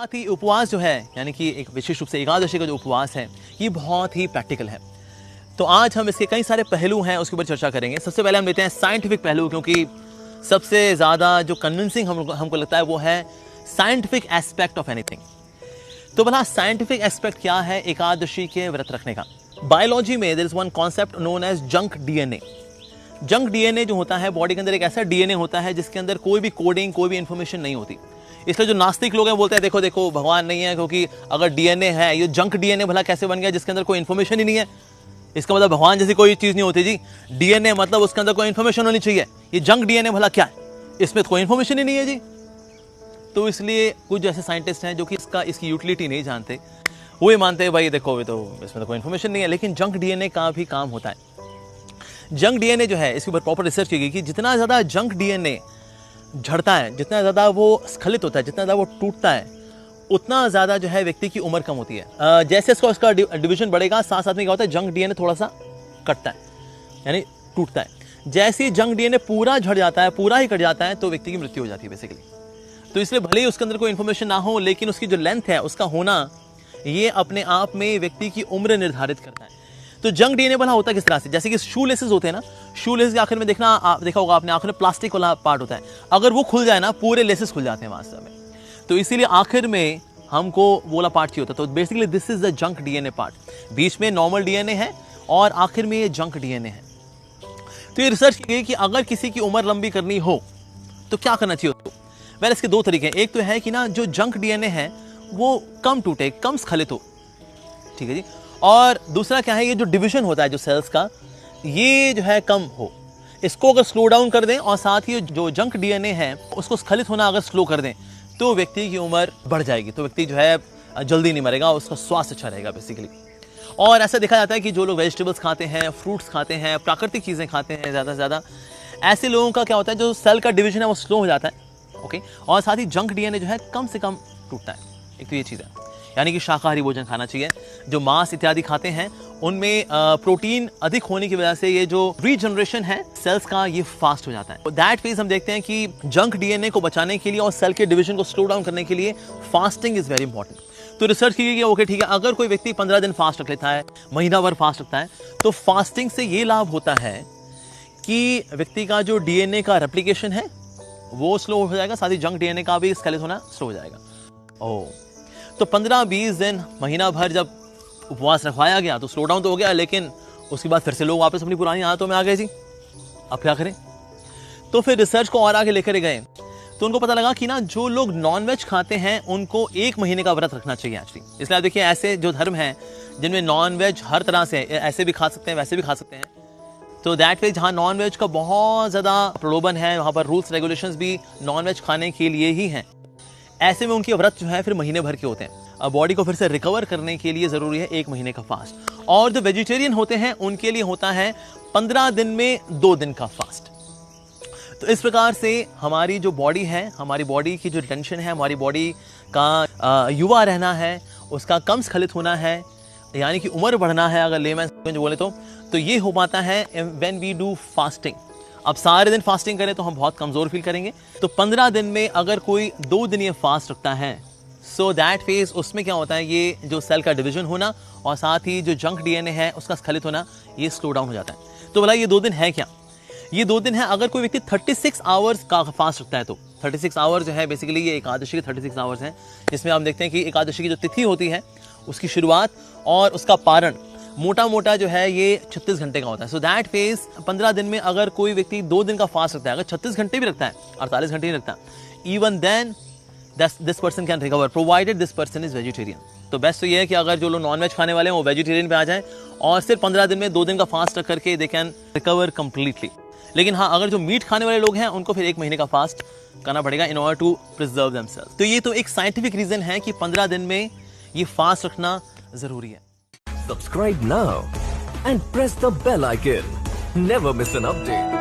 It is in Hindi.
साथ ही उपवास जो है, यानी कि एक विशेष रूप से एकादशी का जो उपवास है, ये बहुत ही प्रैक्टिकल है। तो आज हम इसके कई सारे पहलू हैं उसके ऊपर चर्चा करेंगे। सबसे पहले हम लेते हैं साइंटिफिक पहलू, क्योंकि सबसे ज़्यादा जो कन्विंसिंग हमको लगता है वो है साइंटिफिक एस्पेक्ट ऑफ एनीथिंग। तो भला साइंटिफिक एस्पेक्ट क्या है एकादशी के व्रत रखने का? बायोलॉजी में there is one concept known as junk DNA. Junk DNA जो होता है, बॉडी के अंदर एक ऐसा डीएनए होता है जिसके अंदर कोई भी कोडिंग, कोई भी इंफॉर्मेशन नहीं होती। इसलिए जो नास्तिक लोग हैं बोलते हैं देखो देखो भगवान नहीं है, क्योंकि अगर डीएनए है, ये जंक डीएनए भला कैसे बन गया जिसके अंदर कोई इन्फॉर्मेशन ही नहीं है? इसका मतलब भगवान जैसी कोई चीज नहीं होती जी। डीएनए मतलब उसके अंदर कोई इन्फॉर्मेशन होनी चाहिए। ये जंक डीएनए भला क्या है? इसमें तो कोई इन्फॉर्मेशन ही नहीं है जी। तो इसलिए कुछ ऐसे साइंटिस्ट हैं जो कि इसकी यूटिलिटी नहीं जानते, वो ये मानते हैं भाई देखो ये तो इसमें तो कोई इन्फॉर्मेशन नहीं है। लेकिन जंक डीएनए का भी काम होता है। जंक डीएनए जो है, इसके ऊपर प्रॉपर रिसर्च की गई कि जितना ज्यादा जंक डीएनए झड़ता है, जितना ज्यादा वो स्खलित होता है, जितना ज्यादा वो टूटता है, उतना ज्यादा जो है व्यक्ति की उम्र कम होती है। जैसे इसका डिवीजन बढ़ेगा, साथ साथ में क्या होता है, जंक डीएनए थोड़ा सा कटता है, यानी टूटता है। जैसे ही जंक डीएनए पूरा झड़ जाता है, पूरा ही कट जाता है, तो व्यक्ति की मृत्यु हो जाती है बेसिकली। तो इसलिए भले ही उसके अंदर कोई इन्फॉर्मेशन ना हो, लेकिन उसकी जो लेंथ है, उसका होना, ये अपने आप में व्यक्ति की उम्र निर्धारित करता है। तो जंक डीएनए बना होता है किस तरह से? जैसे कि शू लेसेस होते हैं ना, शू लेसेस के आखिर में देखा होगा आपने, आखिर में प्लास्टिक वाला पार्ट होता है। अगर वो खुल जाए ना, पूरे लेसेस खुल जाते हैं वास्तव में। तो इसीलिए आखिर में हमको वो वाला पार्ट चाहिए होता है। तो basically this is the junk DNA part. बीच में नॉर्मल डीएनए है और आखिर में ये जंक डीएनए है। तो ये रिसर्च की गई कि अगर किसी की उम्र लंबी करनी हो तो क्या करना चाहिए उसको? वेल, इसके दो तरीके हैं। एक तो है कि ना जो जंक डीएनए है वो कम टूटे, कम स्खलित हो, ठीक है जी। और दूसरा क्या है, ये जो डिवीजन होता है जो सेल्स का, ये जो है कम हो। इसको अगर स्लो डाउन कर दें और साथ ही जो जंक डीएनए है उसको स्खलित होना अगर स्लो कर दें, तो व्यक्ति की उम्र बढ़ जाएगी। तो व्यक्ति जो है जल्दी नहीं मरेगा, उसका स्वास्थ्य अच्छा रहेगा बेसिकली। और ऐसा देखा जाता है कि जो लोग वेजिटेबल्स खाते हैं, फ्रूट्स खाते हैं, प्राकृतिक चीज़ें खाते हैं ज़्यादा से ज़्यादा, ऐसे लोगों का क्या होता है, जो सेल का डिवीजन है वो स्लो हो जाता है। ओके, और साथ ही जंक डीएनए जो है कम से कम टूटता है। एक तो ये चीज़ है, यानी कि शाकाहारी भोजन खाना चाहिए। जो मांस इत्यादि खाते हैं उनमें प्रोटीन अधिक होने की वजह से ये जो रीजनरेशन है सेल्स का, ये फास्ट हो जाता है। तो दैट मींस हम देखते हैं कि जंक डीएनए को बचाने के लिए और सेल के डिवीजन को स्लो डाउन करने के लिए फास्टिंग इज वेरी इंपॉर्टेंट। तो रिसर्च की गई कि ओके ठीक है, अगर कोई व्यक्ति 15 दिन फास्ट रख लेता है, महीना भर फास्ट रखता है, तो फास्टिंग से ये लाभ होता है कि व्यक्ति का जो डीएनए का रेप्लिकेशन है वो स्लो हो जाएगा, साथ ही जंक डीएनए का भी स्केलेट होना स्लो हो जाएगा। तो 15-20 दिन, महीना भर जब उपवास रखवाया गया तो स्लो डाउन तो हो गया, लेकिन उसके बाद फिर से लोग वापस अपनी पुरानी आदतों में आ गए जी। अब क्या करें? तो फिर रिसर्च को और आगे लेकर गए तो उनको पता लगा कि ना जो लोग नॉनवेज खाते हैं उनको 1 महीने का व्रत रखना चाहिए एक्चुअली। इसलिए आप देखिए, ऐसे जो धर्म हैं जिनमें नॉनवेज हर तरह से, ऐसे भी खा सकते हैं, वैसे भी खा सकते हैं, तो दैट वे जहाँ नॉनवेज का बहुत ज़्यादा प्रलोभन है, वहाँ पर रूल्स रेगुलेशंस भी नॉनवेज खाने के लिए ही हैं। ऐसे में उनके व्रत जो है फिर महीने भर के होते हैं। अब बॉडी को फिर से रिकवर करने के लिए ज़रूरी है 1 महीने का फास्ट। और जो वेजिटेरियन होते हैं उनके लिए होता है 15 दिन में 2 दिन का फास्ट। तो इस प्रकार से हमारी जो बॉडी है, हमारी बॉडी की जो टेंशन है, हमारी बॉडी का युवा रहना है, उसका कम स्खलित होना है, यानी कि उम्र बढ़ना है अगर लेमैन जो बोले तो ये हो पाता है व्हेन वी डू फास्टिंग। अब सारे दिन फास्टिंग करें तो हम बहुत कमज़ोर फील करेंगे। तो 15 दिन में अगर कोई 2 दिन ये फास्ट रखता है, सो दैट फेज उसमें क्या होता है, ये जो सेल का डिवीजन होना और साथ ही जो जंक डीएनए है उसका स्खलित होना, ये स्लो डाउन हो जाता है। तो भला ये 2 दिन है क्या? ये 2 दिन है अगर कोई व्यक्ति 36 आवर्स का फास्ट रखता है तो 36 आवर्स जो है बेसिकली ये एकादशी के 36 आवर्स हैं, जिसमें हम देखते हैं कि एकादशी की जो तिथि होती है उसकी शुरुआत और उसका पारण मोटा मोटा जो है ये 36 घंटे का होता है। सो दैट फेज 15 दिन में अगर कोई व्यक्ति 2 दिन का फास्ट रखता है, अगर 36 घंटे भी रखता है, 48 घंटे नहीं रखता, even then this person can recover provided this person is vegetarian. तो बेस्ट तो ये है कि अगर जो लोग नॉनवेज खाने वाले हैं वो वेजिटेरियन पे आ जाएं और सिर्फ 15 दिन में 2 दिन का फास्ट रख करके दे कैन रिकवर कंप्लीटली। लेकिन हाँ, अगर जो मीट खाने वाले लोग हैं उनको फिर 1 महीने का फास्ट करना पड़ेगा in order to preserve themselves. तो ये तो एक साइंटिफिक रीजन है कि 15 दिन में ये फास्ट रखना जरूरी है। Subscribe now and press the bell icon. Never miss an update.